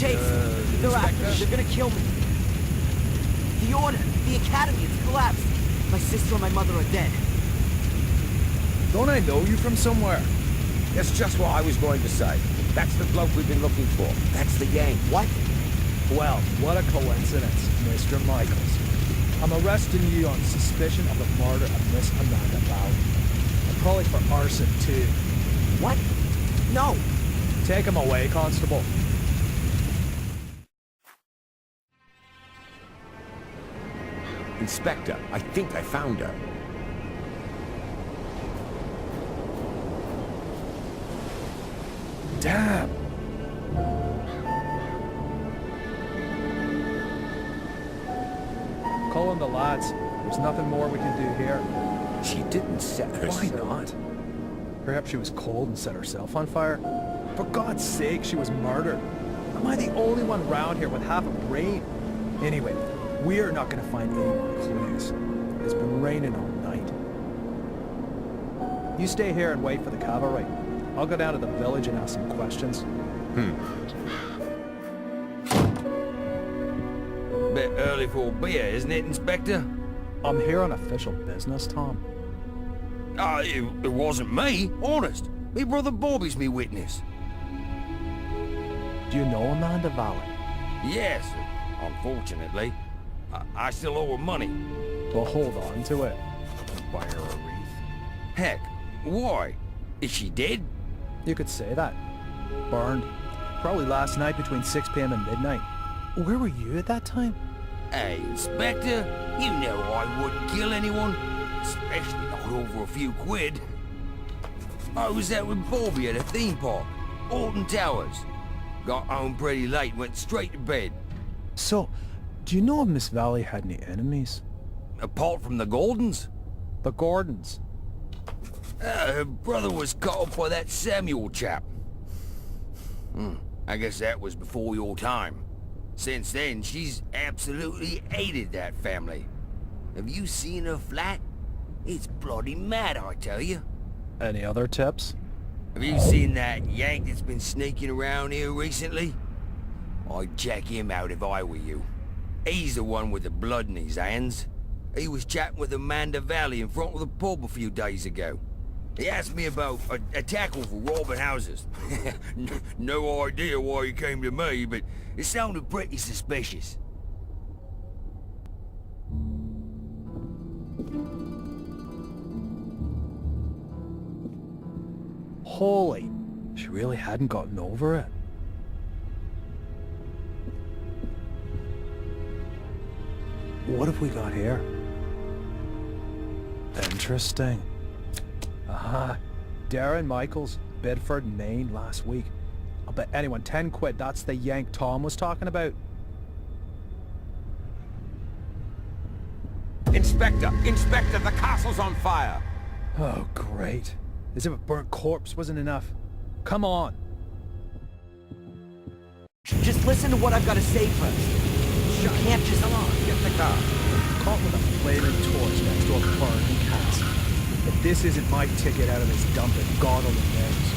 Chase, they're after me. They're gonna kill me. The Order, the Academy, it's collapsed. My sister and my mother are dead. Don't I know you from somewhere? That's just what I was going to say. That's the bloke we've been looking for. That's the gang. What? Well, what a coincidence, Mr. Michaels. I'm arresting you on suspicion of the murder of Miss Amanda Valley. And probably for arson, too. What? No. Take him away, Constable. Inspector, I think I found her. Damn. Call in the lads. There's nothing more we can do here. She didn't set herself. Why not? Perhaps she was cold and set herself on fire. For God's sake, she was murdered. Am I the only one round here with half a brain? Anyway, we're not going to find any more clues. It's been raining all night. You stay here and wait for the cavalry. I'll go down to the village and ask some questions. Bit early for a beer, isn't it, Inspector? I'm here on official business, Tom. It wasn't me, honest. Me brother Bobby's me witness. Do you know Amanda Valley? Yes, unfortunately. I still owe her money. Well, hold on to it. Buy her a wreath. Heck, why? Is she dead? You could say that. Burned. Probably last night between 6 p.m. and midnight. Where were you at that time? Hey, Inspector, you know I wouldn't kill anyone. Especially not over a few quid. I was out with Bobby at a theme park, Alton Towers. Got home pretty late, went straight to bed. So, do you know if Miss Valley had any enemies? Apart from the Gordons? The Gordons. Her brother was cut off by that Samuel chap. I guess that was before your time. Since then, she's absolutely hated that family. Have you seen her flat? It's bloody mad, I tell you. Any other tips? Have you seen that Yank that's been sneaking around here recently? I'd check him out if I were you. He's the one with the blood in his hands. He was chatting with Amanda Valley in front of the pub a few days ago. He asked me about a tackle for robbing houses. No idea why he came to me, but it sounded pretty suspicious. Holy, she really hadn't gotten over it. What have we got here? Interesting. Aha. Darren Michaels, Bedford, Maine, last week. I'll bet anyone 10 quid that's the Yank Tom was talking about. Inspector! Inspector, the castle's on fire! Oh, great. As if a burnt corpse wasn't enough. Come on. Just listen to what I've got to say first. You can't just... Come on, get in the car. Caught with a flaming torch next to a burning castle. If this isn't my ticket out of this dump, then God only knows.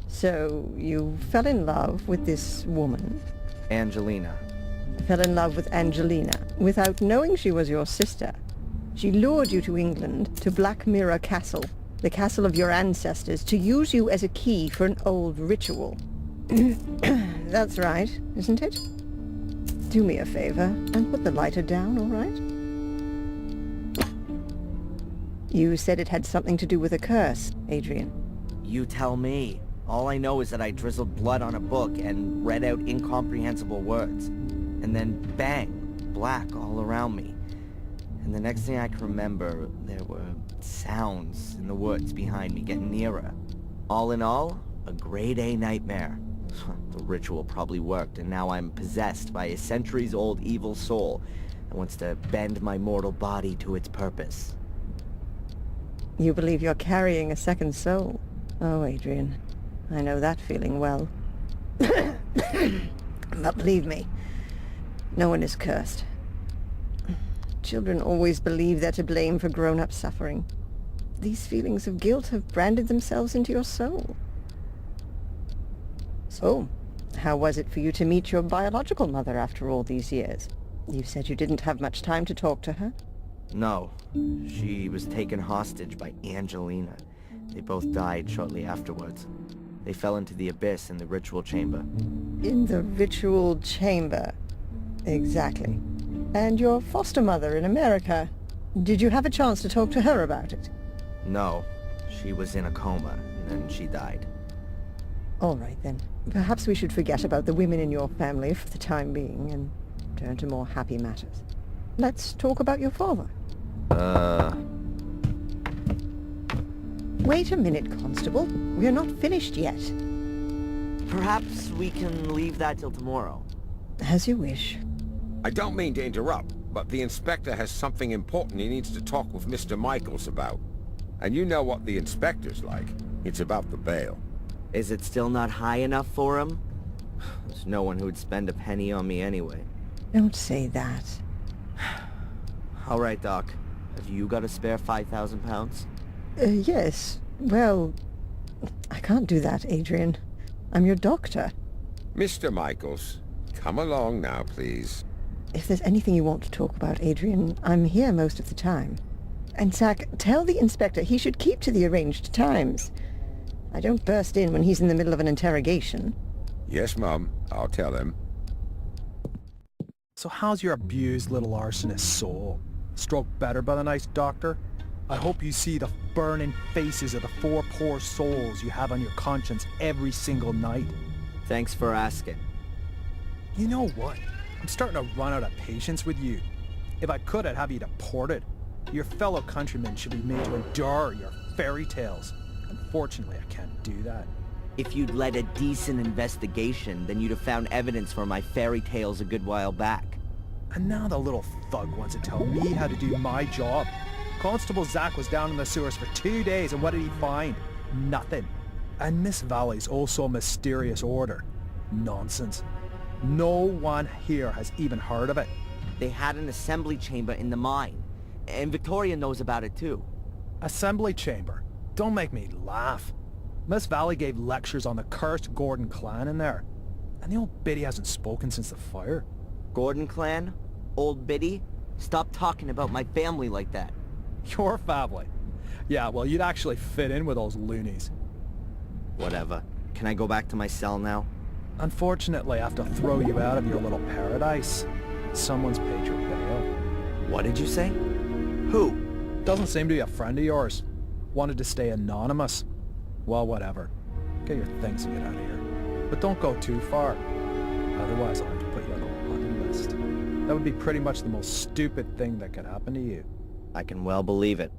So, you fell in love with this woman? Angelina. Fell in love with Angelina, without knowing she was your sister. She lured you to England, to Black Mirror Castle, the castle of your ancestors, to use you as a key for an old ritual. That's right, isn't it? Do me a favor, and put the lighter down, all right? You said it had something to do with a curse, Adrian. You tell me. All I know is that I drizzled blood on a book and read out incomprehensible words. And then bang, black all around me. And the next thing I can remember, there were sounds in the woods behind me getting nearer. All in all, a grade A nightmare. The ritual probably worked, and now I'm possessed by a centuries-old evil soul that wants to bend my mortal body to its purpose. You believe you're carrying a second soul? Oh, Adrian, I know that feeling well. But believe me, no one is cursed. Children always believe they're to blame for grown-up suffering. These feelings of guilt have branded themselves into your soul. So, how was it for you to meet your biological mother after all these years? You said you didn't have much time to talk to her? No, she was taken hostage by Angelina. They both died shortly afterwards. They fell into the abyss in the ritual chamber. In the ritual chamber. Exactly. And your foster mother in America. Did you have a chance to talk to her about it? No, she was in a coma, and then she died. All right, then. Perhaps we should forget about the women in your family for the time being and turn to more happy matters. Let's talk about your father. Wait a minute, Constable. We're not finished yet. Perhaps we can leave that till tomorrow. As you wish. I don't mean to interrupt, but the inspector has something important he needs to talk with Mr. Michaels about. And you know what the inspector's like. It's about the bail. Is it still not high enough for him? There's no one who would spend a penny on me anyway. Don't say that. All right, Doc. Have you got a spare 5,000 pounds? Yes. Well, I can't do that, Adrian. I'm your doctor. Mr. Michaels, come along now, please. If there's anything you want to talk about, Adrian, I'm here most of the time. And Zach, tell the inspector he should keep to the arranged times. I don't burst in when he's in the middle of an interrogation. Yes, Mum. I'll tell him. So how's your abused little arsonist soul? Stroke better by the nice doctor? I hope you see the burning faces of the 4 poor souls you have on your conscience every single night. Thanks for asking. You know what? I'm starting to run out of patience with you. If I could, I'd have you deported. Your fellow countrymen should be made to endure your fairy tales. Unfortunately, I can't do that. If you'd led a decent investigation, then you'd have found evidence for my fairy tales a good while back. And now the little thug wants to tell me how to do my job. Constable Zach was down in the sewers for 2 days, and what did he find? Nothing. And Miss Valley's also mysterious order. Nonsense. No one here has even heard of it. They had an assembly chamber in the mine. And Victoria knows about it too. Assembly chamber? Don't make me laugh. Miss Valley gave lectures on the cursed Gordon clan in there. And the old biddy hasn't spoken since the fire. Gordon clan? Old biddy? Stop talking about my family like that. Your family? Yeah, well, you'd actually fit in with those loonies. Whatever. Can I go back to my cell now? Unfortunately, I have to throw you out of your little paradise. Someone's paid your bail. What did you say? Who? Doesn't seem to be a friend of yours. Wanted to stay anonymous. Well, whatever. Get your things and get out of here. But don't go too far. Otherwise, I'll have to put you on the wanted list. That would be pretty much the most stupid thing that could happen to you. I can well believe it.